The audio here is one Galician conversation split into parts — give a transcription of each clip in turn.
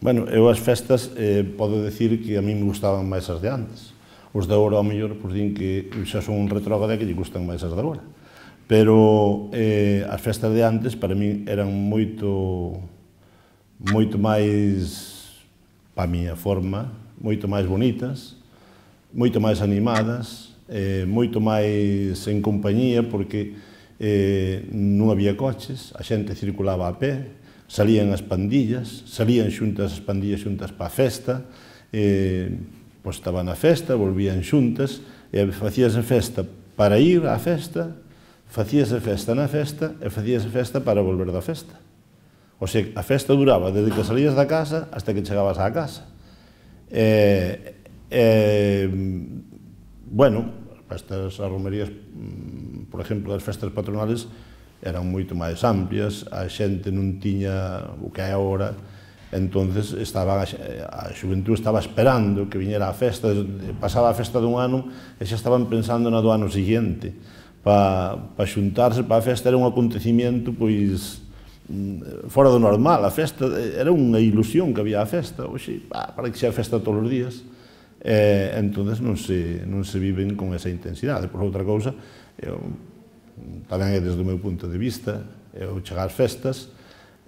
Bueno, eu as festas podo decir que a mí me gustaban máis as de antes. Os de agora, ao mellor, din que xa son un retrógrado e que lle gustan máis as de agora. Pero as festas de antes, para mí, eran moito máis, para a miña forma, moito máis bonitas, moito máis animadas, moito máis en compañía, porque non había coches, a xente circulaba a pé, salían as pandillas, salían xuntas as pandillas xuntas para a festa, pois estaban na festa, volvían xuntas, e facíase festa para ir á festa, facíase festa na festa, e facíase festa para volver da festa. O sea, a festa duraba desde que salías da casa hasta que chegabas á casa. Bueno, as romerías, por exemplo, as festas patronales eran moito máis amplias, a xente non tiña o que é agora, entonces a xuventude estaba esperando que viñera a festa, pasaba a festa dun ano e xa estaban pensando na do ano seguinte. Para xuntarse para a festa era un acontecimiento, pois, fora do normal. A festa era unha ilusión que había a festa, oxe, para que xa a festa todos os días. Entonces non se viven con esa intensidade. Por outra cousa, tamén é desde o meu punto de vista, eu chegar ás festas,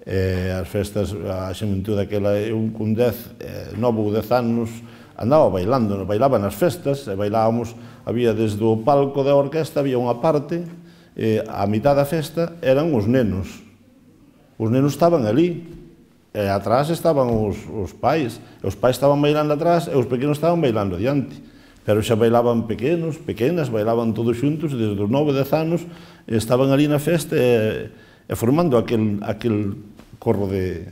a xementude daquela, eu con 9 ou 10 anos, andaba bailaba nas festas, e bailábamos, había desde o palco da orquesta, había unha parte, a mitad da festa eran os nenos. Os nenos estaban ali, e atrás estaban os pais estaban bailando atrás, e os pequenos estaban bailando diante. Pero xa bailaban pequenos, pequenas, bailaban todos xuntos, desde os 9 ou 10 anos, estaban ali na festa e formando aquel corro de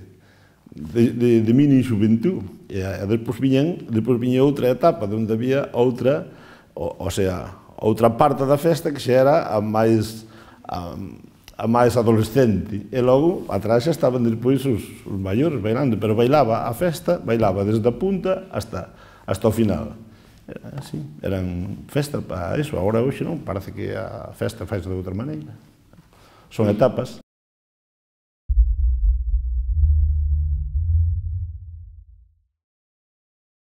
mini xuventud. E depois viña outra etapa, onde había outra, o sea, outra parte da festa que xa era a máis adolescente. E logo, atrás xa estaban depois os maiores bailando, pero bailaba a festa, bailaba desde a punta hasta o final. Así, eran festas para iso. Agora, hoxe non, parece que a festa faz de outra maneira. Son etapas.